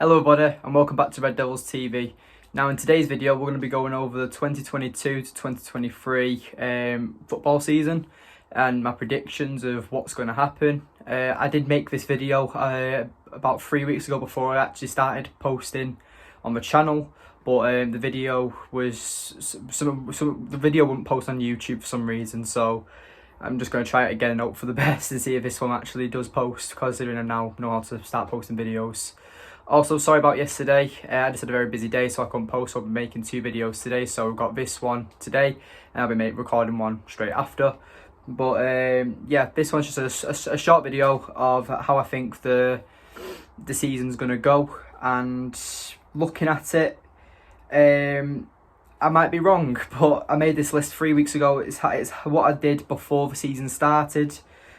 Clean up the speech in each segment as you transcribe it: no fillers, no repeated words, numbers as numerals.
Hello everybody and welcome back to Red Devils TV. Now in today's video we're going to be going over the 2022 to 2023 football season and my predictions of what's going to happen. I did make this video about 3 weeks ago before I actually started posting on the channel, but the video wouldn't post on YouTube for some reason, so I'm just going to try it again and hope for the best and see if this one actually does post, considering I now know how to start posting videos. Also, sorry about yesterday, I just had a very busy day so I couldn't post, so I'll be making 2 videos today. So I've got this one today and I'll be recording one straight after. But yeah, this one's just a short video of how I think the season's going to go. And looking at it, I might be wrong, but I made this list 3 weeks ago. It's what I did before the season started.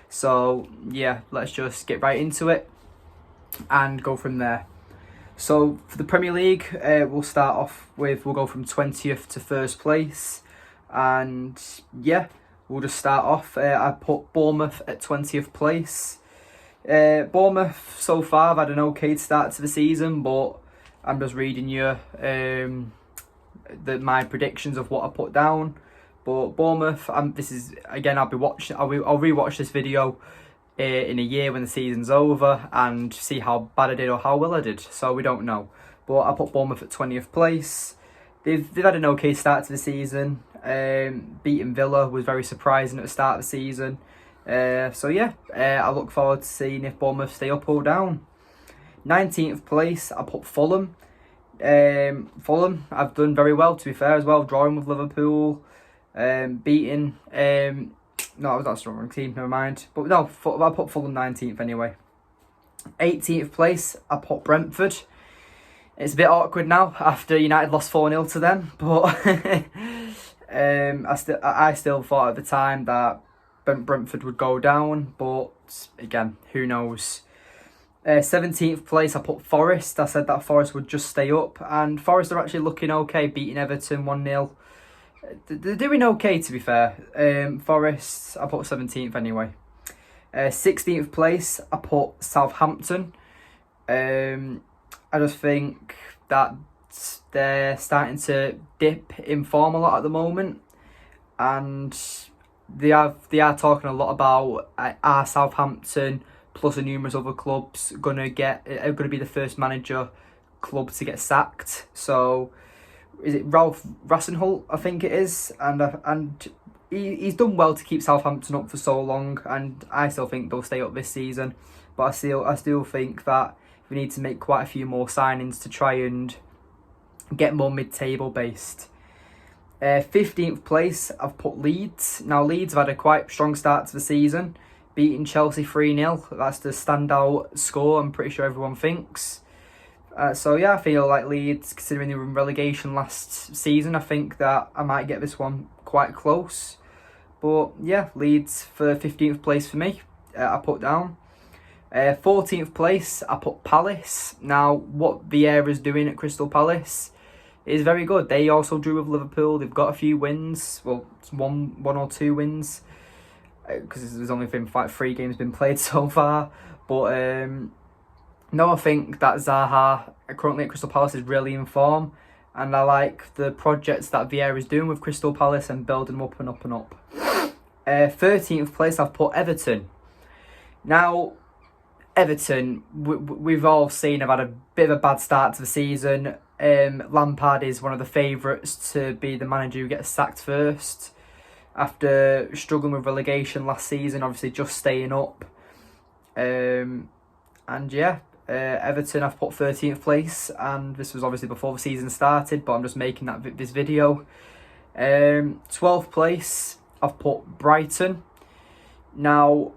So yeah, let's just get right into it and go from there. So for the Premier League, we'll start off with, we'll go from 20th to 1st place. And yeah, we'll just start off. I put Bournemouth at 20th place. Bournemouth, so far, I've had an okay start to the season, but I'm just reading you my predictions of what I put down. But Bournemouth, this is, again, I'll rewatch this video in a year when the season's over and see how bad I did or how well I did, so we don't know. But I put Bournemouth at 20th place. They've had an okay start to the season. Beating Villa was very surprising at the start of the season. So yeah, I look forward to seeing if Bournemouth stay up or down. 19th place, I put Fulham. Fulham, I've done very well, to be fair, as well, drawing with Liverpool, beating no, that's the wrong team, never mind. But no, I put Fulham 19th anyway. 18th place, I put Brentford. It's a bit awkward now after United lost 4-0 to them, but I still thought at the time that Brentford would go down, but again, who knows. 17th place, I put Forest. I said that Forest would just stay up, and Forest are actually looking okay, beating Everton 1-0. They're doing okay, to be fair. Forest, I put 17th anyway. 16th place, I put Southampton. I just think that they're starting to dip in form a lot at the moment, and they are talking a lot about are Southampton plus numerous other clubs are gonna be the first manager club to get sacked. So is it Ralph Rassenholt, I think it is, and he's done well to keep Southampton up for so long, and I still think they'll stay up this season. But I still think that we need to make quite a few more signings to try and get more mid-table based. 15th place, I've put Leeds. Now Leeds have had a quite strong start to the season, beating Chelsea 3-0. That's the standout score, I'm pretty sure everyone thinks. So yeah, I feel like Leeds, considering they were in relegation last season, I think that I might get this one quite close. But yeah, Leeds for 15th place for me, I put down. 14th place, I put Palace. Now, what Vieira's doing at Crystal Palace is very good. They also drew with Liverpool. They've got a few wins. Well, it's one or two wins, because there's only been 3 games been played so far. But no, I think that Zaha, currently at Crystal Palace, is really in form. And I like the projects that Vieira is doing with Crystal Palace and building them up and up and up. 13th place, I've put Everton. Now, Everton, we've all seen, have had a bit of a bad start to the season. Lampard is one of the favourites to be the manager who gets sacked first, after struggling with relegation last season, obviously just staying up. And yeah, Everton, I've put 13th place, and this was obviously before the season started, but I'm just making this video. 12th place, I've put Brighton. Now,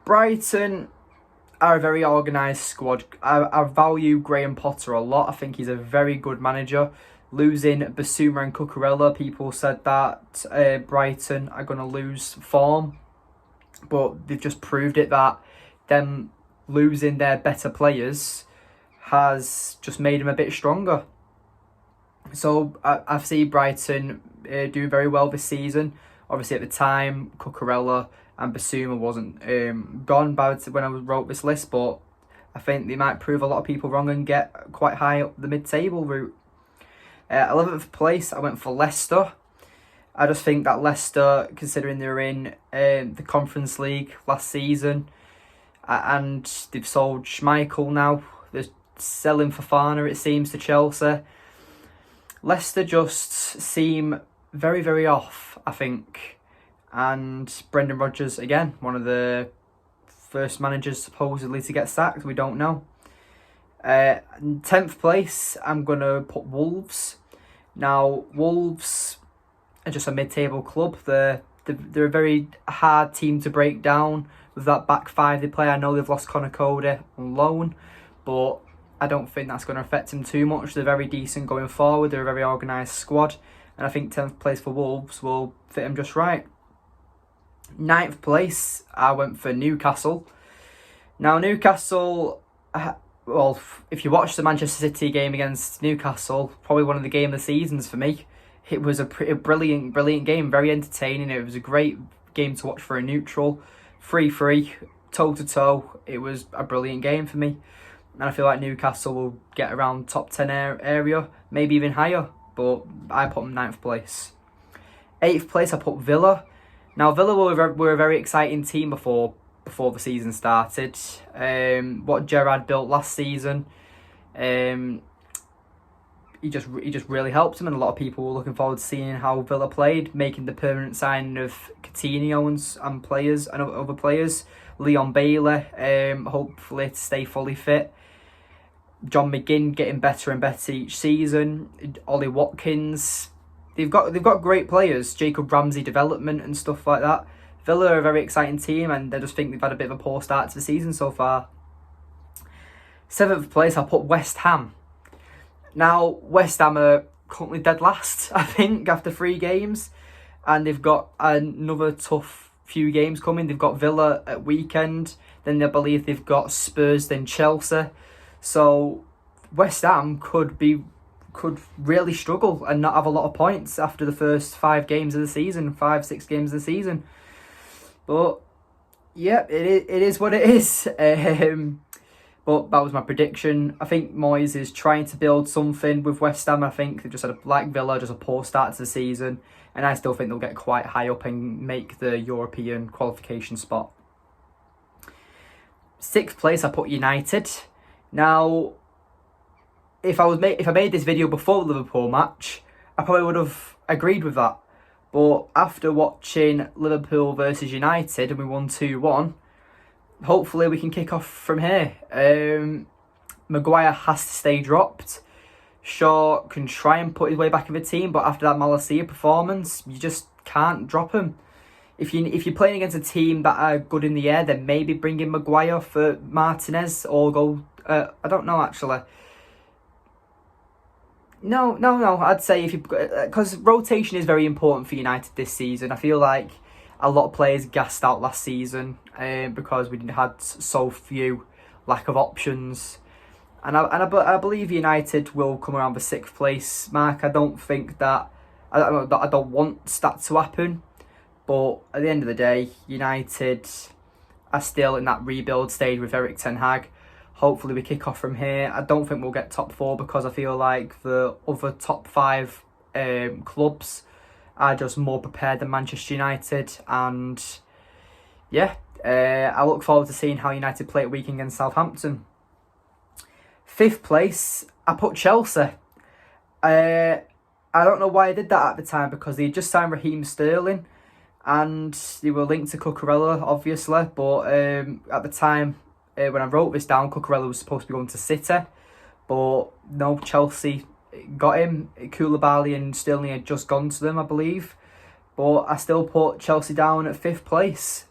Brighton are a very organised squad. I value Graham Potter a lot. I think he's a very good manager. Losing Basuma and Cucurella, people said that Brighton are going to lose form, but they've just proved it, that them losing their better players has just made them a bit stronger. So I see Brighton doing very well this season. Obviously at the time, Cucurella and Basuma wasn't gone by when I wrote this list, but I think they might prove a lot of people wrong and get quite high up the mid-table route. 11th place, I went for Leicester. I just think that Leicester, considering they were in the Conference League last season, and they've sold Schmeichel now, they're selling Fofana, it seems, to Chelsea. Leicester just seem very, very off, I think. And Brendan Rodgers, again, one of the first managers supposedly to get sacked. We don't know. 10th place, I'm going to put Wolves. Now, Wolves are just a mid-table club. They're a very hard team to break down with that back five they play. I know they've lost Conor Cody on loan, but I don't think that's going to affect them too much. They're very decent going forward. They're a very organised squad. And I think 10th place for Wolves will fit them just right. 9th place, I went for Newcastle. Now, Newcastle, well, if you watch the Manchester City game against Newcastle, probably one of the game of the seasons for me. It was a brilliant game, very entertaining. It was a great game to watch for a neutral. 3-3, toe-to-toe. It was a brilliant game for me. And I feel like Newcastle will get around top 10 area, maybe even higher. But I put them 9th place. 8th place, I put Villa. Now, Villa were a very exciting team before the season started. What Gerrard built last season, he just really helped them, and a lot of people were looking forward to seeing how Villa played, making the permanent signing of Coutinho and players and other players. Leon Bailey, hopefully to stay fully fit. John McGinn getting better and better each season. Ollie Watkins. They've got great players. Jacob Ramsey development and stuff like that. Villa are a very exciting team, and I just think they've had a bit of a poor start to the season so far. 7th place, I put West Ham. Now, West Ham are currently dead last, I think, after 3 games. And they've got another tough few games coming. They've got Villa at weekend. Then I believe they've got Spurs, then Chelsea. So West Ham could really struggle and not have a lot of points after the first 5 games of the season, 5-6 games of the season. But yeah, it is what it is. But that was my prediction. I think Moyes is trying to build something with West Ham. I think they've just had, like Villa, just a poor start to the season. And I still think they'll get quite high up and make the European qualification spot. 6th place, I put United. Now, if I made this video before the Liverpool match, I probably would have agreed with that. But after watching Liverpool versus United and we won 2-1, hopefully we can kick off from here. Maguire has to stay dropped. Shaw can try and put his way back in the team, but after that Malacia performance, you just can't drop him. If you're playing against a team that are good in the air, then maybe bring in Maguire for Martinez or go. I don't know actually. No. I'd say because rotation is very important for United this season. I feel like a lot of players gassed out last season because we had so few lack of options. And I believe United will come around the 6th place mark. I don't think that I don't want that to happen. But at the end of the day, United are still in that rebuild stage with Erik ten Hag. Hopefully we kick off from here. I don't think we'll get top 4 because I feel like the other top 5 clubs are just more prepared than Manchester United. And yeah, I look forward to seeing how United play at weekend against Southampton. 5th place, I put Chelsea. I don't know why I did that at the time because they had just signed Raheem Sterling and they were linked to Cucurella, obviously. But at the time, when I wrote this down, Cucurella was supposed to be going to City. But no, Chelsea got him. Koulibaly and Sterling had just gone to them, I believe. But I still put Chelsea down at 5th place.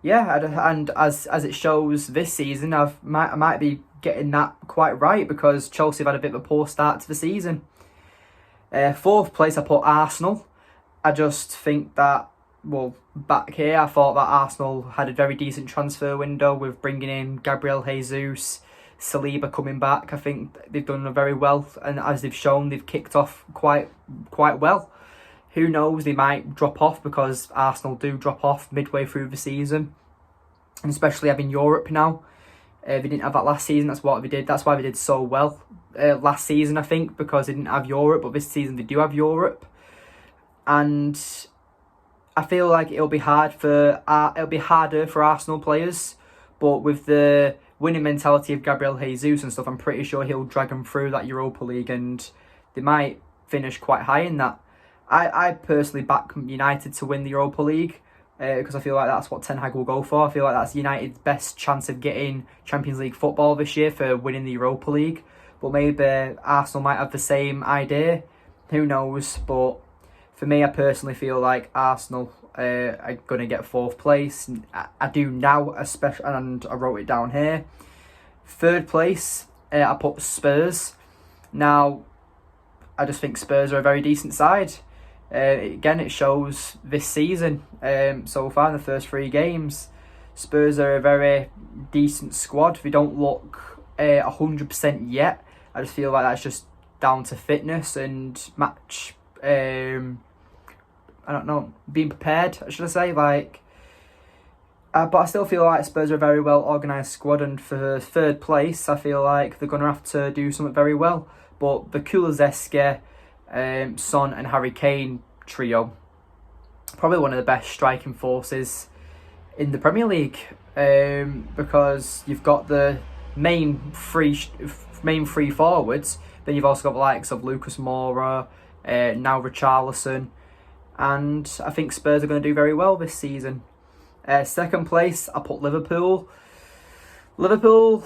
Yeah, and as it shows this season, I might be getting that quite right because Chelsea have had a bit of a poor start to the season. 4th place, I put Arsenal. I just think that, well, back here, I thought that Arsenal had a very decent transfer window with bringing in Gabriel Jesus, Saliba coming back. I think they've done very well, and as they've shown, they've kicked off quite well. Who knows, they might drop off because Arsenal do drop off midway through the season. and especially having Europe now. They didn't have that last season. That's what they did. That's why they did so well last season, I think, because they didn't have Europe. But this season they do have Europe, and I feel like it'll be harder for Arsenal players. But with the winning mentality of Gabriel Jesus and stuff, I'm pretty sure he'll drag them through that Europa League, and they might finish quite high in that. I personally back United to win the Europa League because I feel like that's what Ten Hag will go for. I feel like that's United's best chance of getting Champions League football this year for winning the Europa League. But maybe Arsenal might have the same idea. Who knows? But for me, I personally feel like Arsenal are going to get 4th place. I do now, especially, and I wrote it down here. 3rd place, I put Spurs. Now, I just think Spurs are a very decent side. Again, it shows this season, so far in the first 3 games, Spurs are a very decent squad. They don't look 100% yet. I just feel like that's just down to fitness and match, being prepared, should I say, but I still feel like Spurs are a very well organised squad, and for 3rd place, I feel like they're going to have to do something very well. But the Kulusevski, Son and Harry Kane trio, probably one of the best striking forces in the Premier League, because you've got the main three forwards, then you've also got the likes of Lucas Moura, now Richarlison, and I think Spurs are going to do very well this season. 2nd place, I put Liverpool. Liverpool,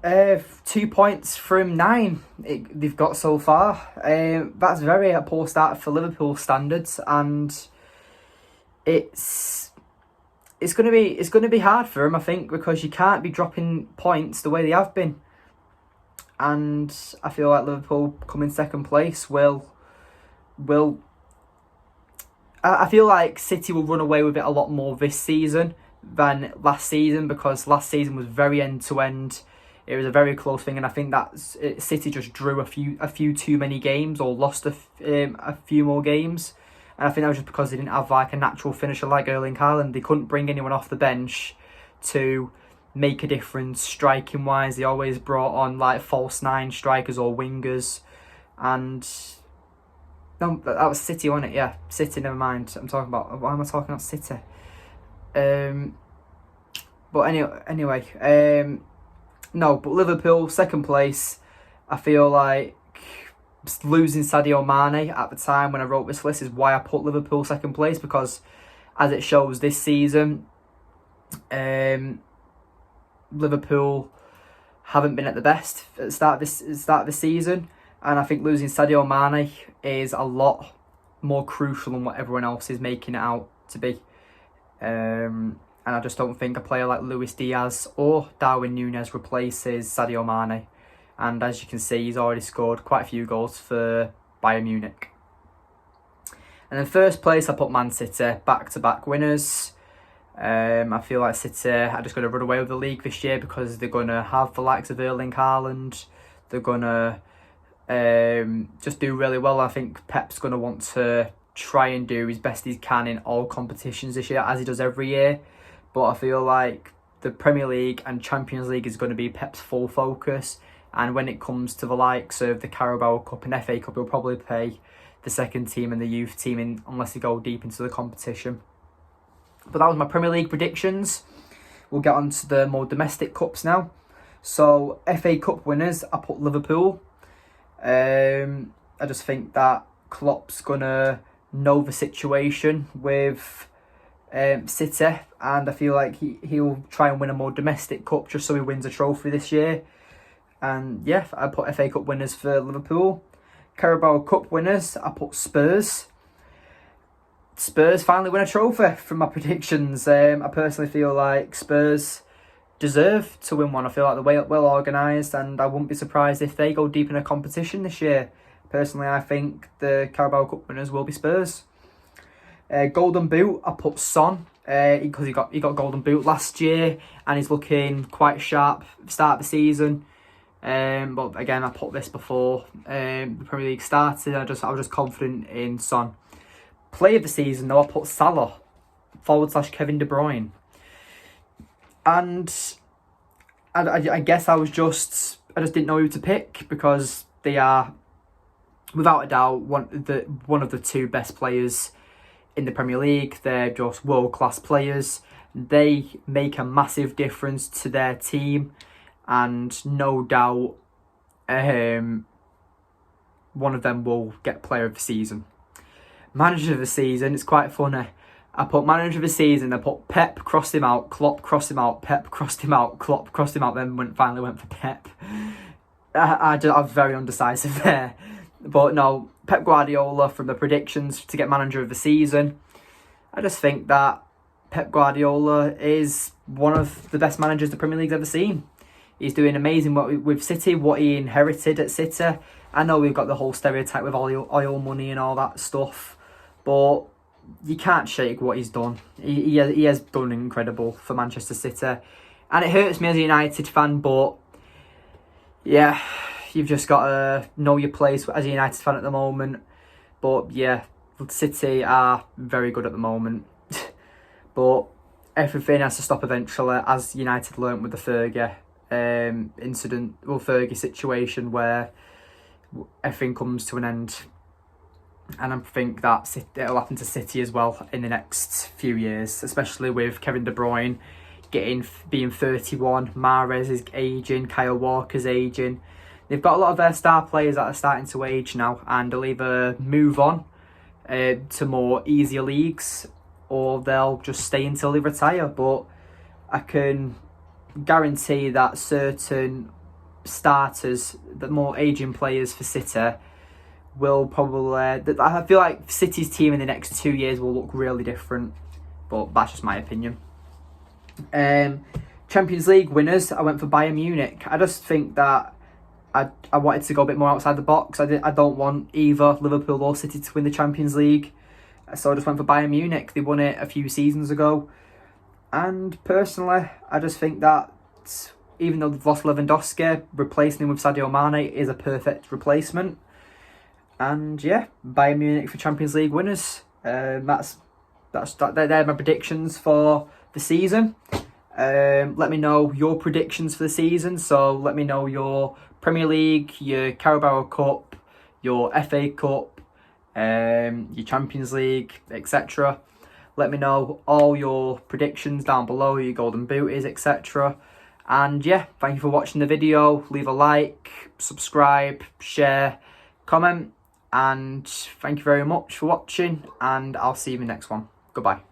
2 points from 9 they've got so far. That's very a poor start for Liverpool standards, and it's going to be hard for them, I think, because you can't be dropping points the way they have been. And I feel like Liverpool coming 2nd place will. I feel like City will run away with it a lot more this season than last season, because last season was very end to end. It was a very close thing, and I think that City just drew a few too many games, or lost a few more games. And I think that was just because they didn't have like a natural finisher like Erling Haaland. They couldn't bring anyone off the bench to make a difference striking wise. They always brought on like false 9 strikers or wingers, and no, that was City, wasn't it? Yeah, City. Never mind. Why am I talking about City? But anyway. No, but Liverpool 2nd place. I feel like losing Sadio Mane at the time when I wrote this list is why I put Liverpool 2nd place, because as it shows this season, Liverpool haven't been at the best at the start of the season, and I think losing Sadio Mane is a lot more crucial than what everyone else is making it out to be. And I just don't think a player like Luis Diaz or Darwin Núñez replaces Sadio Mane. And as you can see, he's already scored quite a few goals for Bayern Munich. And in 1st place, I put Man City, back-to-back winners. I feel like City are just going to run away with the league this year, because they're going to have the likes of Erling Haaland. They're going to just do really well. I think Pep's going to want to try and do his best he can in all competitions this year, as he does every year. But I feel like the Premier League and Champions League is going to be Pep's full focus. And when it comes to the likes of the Carabao Cup and FA Cup, he'll probably play the 2nd team and the youth team unless they go deep into the competition. But that was my Premier League predictions. We'll get on to the more domestic cups now. So, FA Cup winners, I put Liverpool. I just think that Klopp's going to know the situation with City, and I feel like he'll try and win a more domestic cup just so he wins a trophy this year. And yeah, I put FA Cup winners for Liverpool. Carabao Cup winners, I put Spurs. Spurs finally win a trophy from my predictions. I personally feel like Spurs deserve to win one. I feel like they're well organised, and I wouldn't be surprised if they go deep in a competition this year. Personally, I think the Carabao Cup winners will be Spurs. Golden Boot, I put Son, because he got Golden Boot last year, and he's looking quite sharp start of the season. But again, I put this before the Premier League started. I was just confident in Son. Player of the season, though, I put Salah / Kevin De Bruyne. And I guess I just didn't know who to pick, because they are, without a doubt, one of the two best players in the Premier League. They're just world-class players. They make a massive difference to their team, and no doubt one of them will get Player of the Season. Manager of the Season, it's quite funny. I put Manager of the Season, I put Pep, crossed him out, Klopp, crossed him out, Pep, crossed him out, Klopp, crossed him out, then finally went for Pep. I was very undecisive there. But no, Pep Guardiola from the predictions to get Manager of the Season. I just think that Pep Guardiola is one of the best managers the Premier League's ever seen. He's doing amazing work with City, what he inherited at City. I know we've got the whole stereotype with oil money and all that stuff, but you can't shake what he's done. He has done incredible for Manchester City. And it hurts me as a United fan, but yeah, you've just got to know your place as a United fan at the moment. But yeah, City are very good at the moment. But everything has to stop eventually, as United learnt with the Fergie Fergie situation, where everything comes to an end. And I think that it'll happen to City as well in the next few years, especially with Kevin De Bruyne being 31, Mahrez is ageing, Kyle Walker's ageing. They've got a lot of their star players that are starting to age now, and they'll either move on to more easier leagues, or they'll just stay until they retire. But I can guarantee that certain starters, the more aging players for City, will probably... I feel like City's team in the next 2 years will look really different, but that's just my opinion. Champions League winners, I went for Bayern Munich. I just think that I wanted to go a bit more outside the box. I don't want either Liverpool or City to win the Champions League, so I just went for Bayern Munich. They won it a few seasons ago, and personally, I just think that even though they've lost Lewandowski, replacing him with Sadio Mane is a perfect replacement. And yeah, Bayern Munich for Champions League winners. They're my predictions for the season. Let me know your predictions for the season. So let me know your Premier League, your Carabao Cup, your FA Cup, your Champions League, etc. Let me know all your predictions down below, your golden booties, etc. And yeah, thank you for watching the video. Leave a like, subscribe, share, comment. And thank you very much for watching, and I'll see you in the next one. Goodbye.